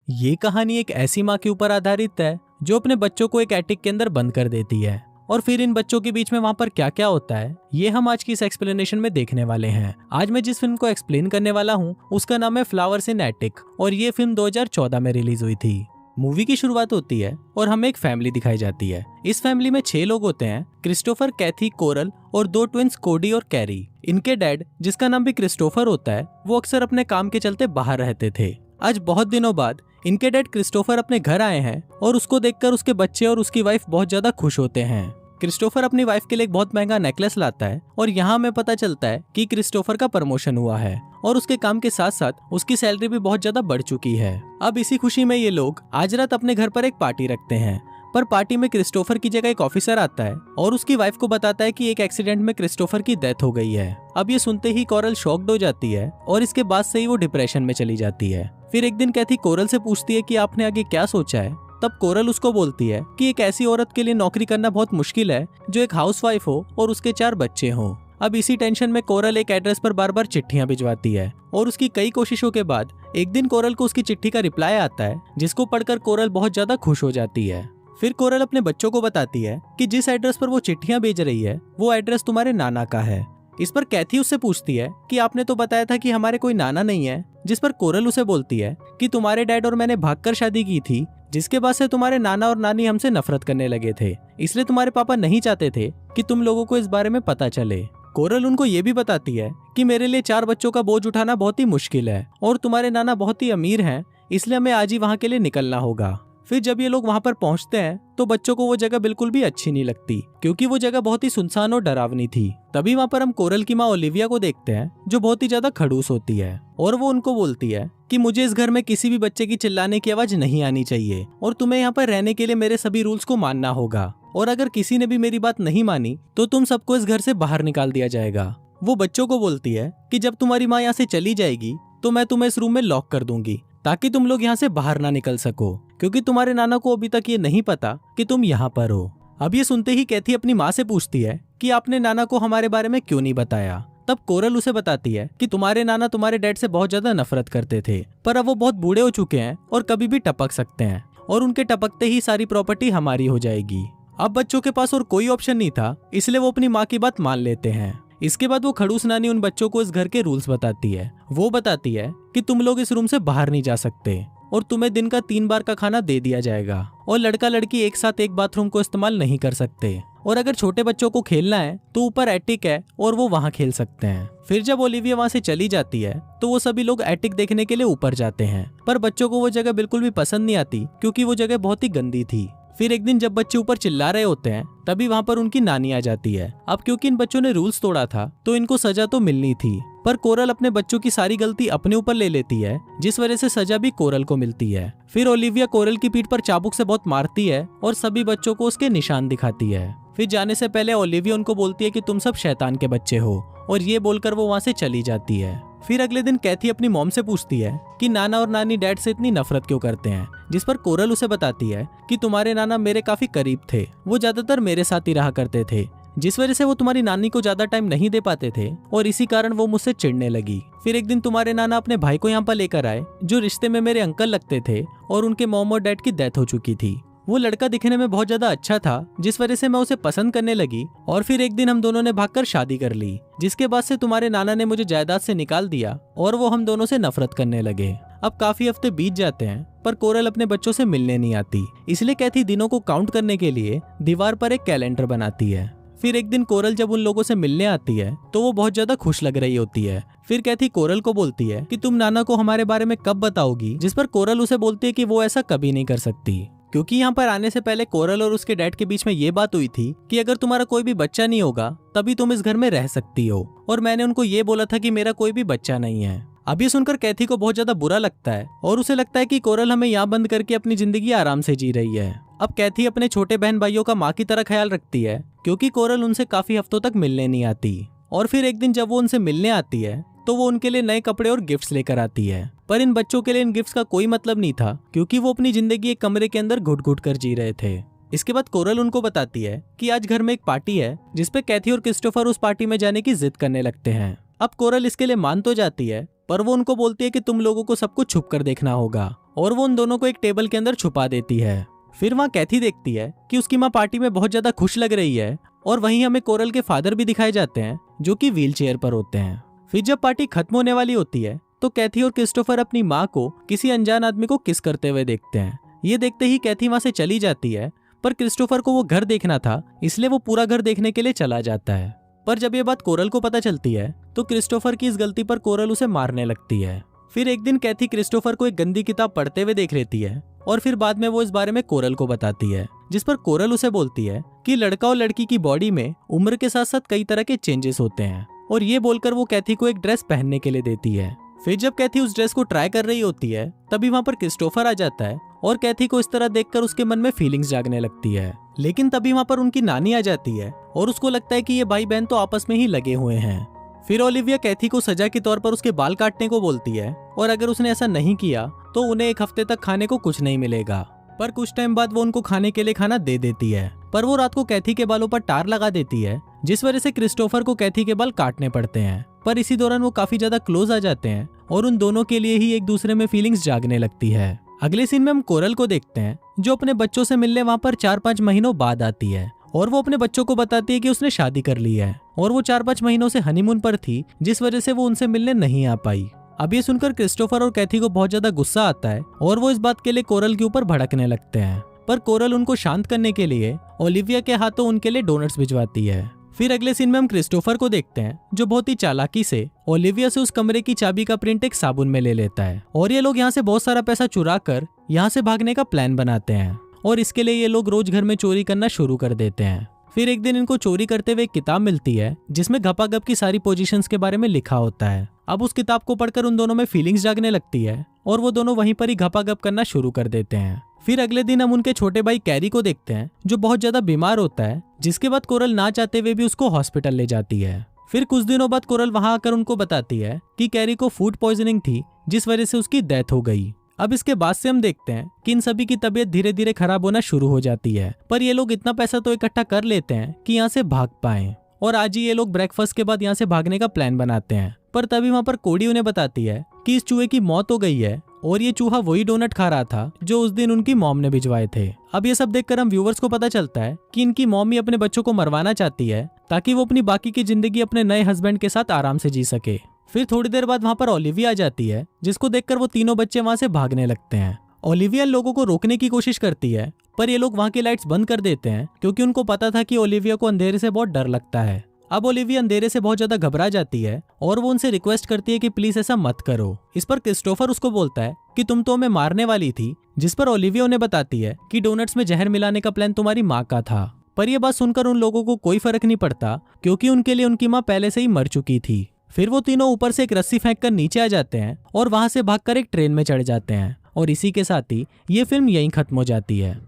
ये कहानी एक ऐसी माँ के ऊपर आधारित है जो अपने बच्चों को एक एटिक के अंदर बंद कर देती है और फिर इन बच्चों के बीच में वहाँ पर क्या क्या होता है ये हम आज की इस एक्सप्लेनेशन में देखने वाले हैं। आज मैं जिस फिल्म को एक्सप्लेन करने वाला हूँ उसका नाम है फ्लावर्स इन एटिक और ये फिल्म 2014 में रिलीज हुई थी। मूवी की शुरुआत होती है और हमें एक फैमिली दिखाई जाती है। इस फैमिली में 6 लोग होते हैं, क्रिस्टोफर, कैथी, कोरल और 2 ट्विंस कोडी और कैरी। इनके डैड, जिसका नाम भी क्रिस्टोफर होता है, वो अक्सर अपने काम के चलते बाहर रहते थे। आज बहुत दिनों बाद इनके डैड क्रिस्टोफर अपने घर आए हैं और उसको देखकर उसके बच्चे और उसकी वाइफ बहुत ज्यादा खुश होते हैं। क्रिस्टोफर अपनी वाइफ के लिए एक बहुत महंगा नेकलेस लाता है और यहाँ हमें पता चलता है कि क्रिस्टोफर का प्रमोशन हुआ है और उसके काम के साथ साथ उसकी सैलरी भी बहुत ज्यादा बढ़ चुकी है। अब इसी खुशी में ये लोग आज रात अपने घर पर एक पार्टी रखते हैं, पर पार्टी में क्रिस्टोफर की जगह एक ऑफिसर आता है और उसकी वाइफ को बताता है कि एक एक्सीडेंट में क्रिस्टोफर की डेथ हो गई है। अब ये सुनते ही कोरल शॉक्ड हो जाती है और इसके बाद से ही वो डिप्रेशन में चली जाती है। फिर एक दिन कैथी कोरल से पूछती है कि आपने आगे क्या सोचा है। तब कोरल उसको बोलती है कि एक ऐसी औरत के लिए नौकरी करना बहुत मुश्किल है जो एक हाउसवाइफ हो और उसके 4 बच्चे हों। अब इसी टेंशन में कोरल एक एड्रेस पर बार बार चिट्ठियां भिजवाती है और उसकी कई कोशिशों के बाद एक दिन कोरल को उसकी चिट्ठी का रिप्लाई आता है जिसको पढ़कर कोरल बहुत ज्यादा खुश हो जाती है। फिर कोरल अपने बच्चों को बताती है कि जिस एड्रेस पर वो चिट्ठियां भेज रही है वो एड्रेस तुम्हारे नाना का है। इस पर कैथी उससे पूछती है कि आपने तो बताया था कि हमारे कोई नाना नहीं है, जिस पर कोरल उसे बोलती है कि तुम्हारे डैड और मैंने भागकर शादी की थी, जिसके बाद से तुम्हारे नाना और नानी हमसे नफरत करने लगे थे, इसलिए तुम्हारे पापा नहीं चाहते थे कि तुम लोगों को इस बारे में पता चले। कोरल उनको ये भी बताती है कि मेरे लिए 4 बच्चों का बोझ उठाना बहुत ही मुश्किल है और तुम्हारे नाना बहुत ही अमीर हैं, इसलिए हमें आज ही वहाँ के लिए निकलना होगा। फिर जब ये लोग वहाँ पर पहुँचते हैं तो बच्चों को वो जगह बिल्कुल भी अच्छी नहीं लगती क्योंकि वो जगह बहुत ही सुनसान और डरावनी थी। तभी वहाँ पर हम कोरल की माँ ओलिविया को देखते हैं जो बहुत ही ज्यादा खड़ूस होती है और वो उनको बोलती है कि मुझे इस घर में किसी भी बच्चे की चिल्लाने की आवाज नहीं आनी चाहिए और तुम्हें यहाँ पर रहने के लिए मेरे सभी रूल्स को मानना होगा और अगर किसी ने भी मेरी बात नहीं मानी तो तुम सबको इस घर से बाहर निकाल दिया जाएगा। वो बच्चों को बोलती है कि जब तुम्हारी माँ यहाँ से चली जाएगी तो मैं तुम्हें इस रूम में लॉक कर दूंगी ताकि तुम लोग यहाँ से बाहर ना निकल सको, क्योंकि तुम्हारे नाना को अभी तक ये नहीं पता कि तुम यहाँ पर हो। अब ये सुनते ही कैथी अपनी माँ से पूछती है कि आपने नाना को हमारे बारे में क्यों नहीं बताया। तब कोरल उसे बताती है कि तुम्हारे नाना तुम्हारे डैड से बहुत ज्यादा नफरत करते थे, पर अब वो बहुत बूढ़े हो चुके हैं और कभी भी टपक सकते हैं और उनके टपकते ही सारी प्रॉपर्टी हमारी हो जाएगी। अब बच्चों के पास और कोई ऑप्शन नहीं था, इसलिए वो अपनी माँ की बात मान लेते हैं। इसके बाद वो खड़ूस नानी उन बच्चों को इस घर के रूल्स बताती है। वो बताती है कि तुम लोग इस रूम से बाहर नहीं जा सकते और तुम्हें दिन का 3 बार का खाना दे दिया जाएगा और लड़का लड़की एक साथ एक बाथरूम को इस्तेमाल नहीं कर सकते और अगर छोटे बच्चों को खेलना है तो ऊपर एटिक है और वो वहाँ खेल सकते हैं। फिर जब ओलिविया वहाँ से चली जाती है तो वो सभी लोग एटिक देखने के लिए ऊपर जाते हैं, पर बच्चों को वो जगह बिल्कुल भी पसंद नहीं आती क्योंकि वो जगह बहुत ही गंदी थी। फिर एक दिन जब बच्चे ऊपर चिल्ला रहे होते हैं तभी वहाँ पर उनकी नानी आ जाती है। अब क्योंकि इन बच्चों ने रूल्स तोड़ा था तो इनको सजा तो मिलनी थी, पर कोरल अपने बच्चों की सारी गलती अपने ऊपर ले लेती है जिस वजह से सजा भी कोरल को मिलती है। फिर ओलिविया कोरल की पीठ पर चाबुक से बहुत मारती है और सभी बच्चों को उसके निशान दिखाती है। फिर जाने से पहले ओलिविया उनको बोलती है कि तुम सब शैतान के बच्चे हो और ये बोलकर वो वहाँ से चली जाती है। फिर अगले दिन कैथी अपनी मॉम से पूछती है कि नाना और नानी डैड से इतनी नफरत क्यों करते हैं, जिस पर कोरल उसे बताती है कि तुम्हारे नाना मेरे काफी करीब थे, वो ज्यादातर मेरे साथ ही रहा करते थे, जिस वजह से वो तुम्हारी नानी को ज्यादा टाइम नहीं दे पाते थे और इसी कारण वो मुझसे चिढ़ने लगी। फिर एक दिन तुम्हारे नाना अपने भाई को यहाँ पर लेकर आए जो रिश्ते में मेरे अंकल लगते थे और उनके मॉम और डैड की डेथ हो चुकी थी। वो लड़का दिखने में बहुत ज्यादा अच्छा था जिस वजह से मैं उसे पसंद करने लगी और फिर एक दिन हम दोनों ने भागकर शादी कर ली, जिसके बाद से तुम्हारे नाना ने मुझे जायदाद से निकाल दिया और वो हम दोनों से नफरत करने लगे। अब काफी हफ्ते बीत जाते हैं पर कोरल अपने बच्चों से मिलने नहीं आती, इसलिए कैथी दिनों को काउंट करने के लिए दीवार पर एक कैलेंडर बनाती है। फिर एक दिन कोरल जब उन लोगों से मिलने आती है तो वो बहुत ज्यादा खुश लग रही होती है। फिर कैथी कोरल को बोलती है कि तुम नाना को हमारे बारे में कब बताओगी, जिस पर कोरल उसे बोलती है कि वो ऐसा कभी नहीं कर सकती क्योंकि यहाँ पर आने से पहले कोरल और उसके डैड के बीच में ये बात हुई थी कि अगर तुम्हारा कोई भी बच्चा नहीं होगा तभी तुम इस घर में रह सकती हो और मैंने उनको ये बोला था कि मेरा कोई भी बच्चा नहीं है। अब ये सुनकर कैथी को बहुत ज्यादा बुरा लगता है और उसे लगता है कि कोरल हमें यहाँ बंद करके अपनी जिंदगी आराम से जी रही है। अब कैथी अपने छोटे बहन भाइयों का माँ की तरह ख्याल रखती है क्योंकि कोरल उनसे काफी हफ्तों तक मिलने नहीं आती और फिर एक दिन जब वो उनसे मिलने आती है तो वो उनके लिए नए कपड़े और गिफ्ट्स लेकर आती है, पर इन बच्चों के लिए इन गिफ्ट्स का कोई मतलब नहीं था क्योंकि वो अपनी जिंदगी एक कमरे के अंदर घुट घुट कर जी रहे थे। इसके बाद कोरल उनको बताती है कि आज घर में एक पार्टी है जिसपे कैथी और क्रिस्टोफर उस पार्टी में जाने की जिद करने लगते हैं। अब कोरल इसके लिए मान तो जाती है पर वो उनको बोलती है कि तुम लोगों को सब कुछ छुप कर देखना होगा, और वो उन दोनों को एक टेबल के अंदर छुपा देती है। फिर वहाँ कैथी देखती है कि उसकी माँ पार्टी में बहुत ज्यादा खुश लग रही है, और वहीं हमें कोरल के फादर भी दिखाए जाते हैं जो कि व्हील चेयर पर होते हैं। फिर जब पार्टी खत्म होने वाली होती है तो कैथी और क्रिस्टोफर अपनी माँ को किसी अनजान आदमी को किस करते हुए देखते हैं। ये देखते ही कैथी वहां से चली जाती है, पर क्रिस्टोफर को वो घर देखना था, इसलिए वो पूरा घर देखने के लिए चला जाता है। पर जब ये बात कोरल को पता चलती है तो क्रिस्टोफर की इस गलती पर कोरल उसे मारने लगती है। फिर एक दिन कैथी क्रिस्टोफर को एक गंदी किताब पढ़ते हुए देख लेती है, और फिर बाद में वो इस बारे में कोरल को बताती है, जिस पर कोरल उसे बोलती है कि लड़का और लड़की की बॉडी में उम्र के साथ साथ कई तरह के चेंजेस होते हैं, और ये बोलकर वो कैथी को एक ड्रेस पहनने के लिए देती है। फिर जब कैथी उस ड्रेस को ट्राई कर रही होती है तभी वहाँ पर क्रिस्टोफर आ जाता है, और कैथी को इस तरह देखकर उसके मन में फीलिंग्स जागने लगती है। लेकिन तभी वहाँ पर उनकी नानी आ जाती है, और उसको लगता है कि ये भाई बहन तो आपस में ही लगे हुए हैं। फिर ओलिविया कैथी को सजा के तौर पर उसके बाल काटने को बोलती है, और अगर उसने ऐसा नहीं किया तो उन्हें एक हफ्ते तक खाने को कुछ नहीं मिलेगा। पर कुछ टाइम बाद वो उनको खाने के लिए खाना दे देती है, पर वो रात को कैथी के बालों पर टार लगा देती है, जिस वजह से क्रिस्टोफर को कैथी के बाल काटने पड़ते हैं। पर इसी दौरान वो काफी ज्यादा क्लोज आ जाते हैं, और उन दोनों के लिए ही एक दूसरे में फीलिंग्स जागने लगती है। अगले सीन में हम कोरल को देखते हैं, जो अपने बच्चों से मिलने वहाँ पर 4-5 महीनों बाद आती है, और वो अपने बच्चों को बताती है कि उसने शादी कर ली है, और वो 4-5 महीनों से हनीमून पर थी, जिस वजह से वो उनसे मिलने नहीं आ पाई। अब ये सुनकर क्रिस्टोफर और कैथी को बहुत ज्यादा गुस्सा आता है, और वो इस बात के लिए कोरल के ऊपर भड़कने लगते हैं। पर कोरल उनको शांत करने के लिए ओलिविया के हाथों उनके लिए डोनट्स भिजवाती है। फिर अगले सीन में हम क्रिस्टोफर को देखते हैं, जो बहुत ही चालाकी से ओलिविया से उस कमरे की चाबी का प्रिंट एक साबुन में ले लेता है, और ये लोग यहाँ से बहुत सारा पैसा चुरा कर यहाँ से भागने का प्लान बनाते हैं, और इसके लिए ये लोग रोज घर में चोरी करना शुरू कर देते हैं। फिर एक दिन इनको चोरी करते हुए एक किताब मिलती है, जिसमें घपाघप की सारी पोजीशंस के बारे में लिखा होता है। अब उस किताब को पढ़कर उन दोनों में फीलिंग्स जागने लगती है, और वो दोनों वहीं पर ही घपाघप करना शुरू कर देते हैं। फिर अगले दिन हम उनके छोटे भाई कैरी को देखते हैं, जो बहुत ज्यादा बीमार होता है, जिसके बाद कोरल ना चाहते हुए भी उसको हॉस्पिटल ले जाती है। फिर कुछ दिनों बाद कोरल वहां आकर उनको बताती है कि कैरी को फूड पॉइजनिंग थी, जिस वजह से उसकी डेथ हो गई। अब इसके बाद से हम देखते हैं कि इन सभी की तबीयत धीरे धीरे खराब होना शुरू हो जाती है, पर ये लोग इतना पैसा तो इकट्ठा कर लेते हैं कि यहाँ से भाग पाएं, और आज ही ये लोग ब्रेकफास्ट के बाद यहाँ से भागने का प्लान बनाते हैं। पर तभी वहाँ पर कोडी उन्हें बताती है कि इस चूहे की मौत हो गई है, और ये चूहा वही डोनट खा रहा था जो उस दिन उनकी मॉम ने भिजवाए थे। अब ये सब देखकर हम व्यूवर्स को पता चलता है कि इनकी मॉम ही अपने बच्चों को मरवाना चाहती है, ताकि वो अपनी बाकी की जिंदगी अपने नए हस्बैंड के साथ आराम से जी सके। फिर थोड़ी देर बाद वहाँ पर ओलिविया आ जाती है, जिसको देखकर वो तीनों बच्चे वहाँ से भागने लगते हैं। ओलिविया लोगों को रोकने की कोशिश करती है, पर ये लोग वहाँ की लाइट्स बंद कर देते हैं, क्योंकि उनको पता था कि ओलिविया को अंधेरे से बहुत डर लगता है। अब ओलिविया अंधेरे से बहुत ज्यादा घबरा जाती है, और वो उनसे रिक्वेस्ट करती है कि प्लीज ऐसा मत करो। इस पर क्रिस्टोफर उसको बोलता है कि तुम तो हमें मारने वाली थी, जिस पर ओलिविया उन्हें बताती है कि डोनट्स में जहर मिलाने का प्लान तुम्हारी माँ का था। पर यह बात सुनकर उन लोगों को कोई फर्क नहीं पड़ता, क्योंकि उनके लिए उनकी माँ पहले से ही मर चुकी थी। फिर वो तीनों ऊपर से एक रस्सी फेंककर नीचे आ जाते हैं, और वहां से भागकर एक ट्रेन में चढ़ जाते हैं, और इसी के साथ ही ये फिल्म यहीं खत्म हो जाती है।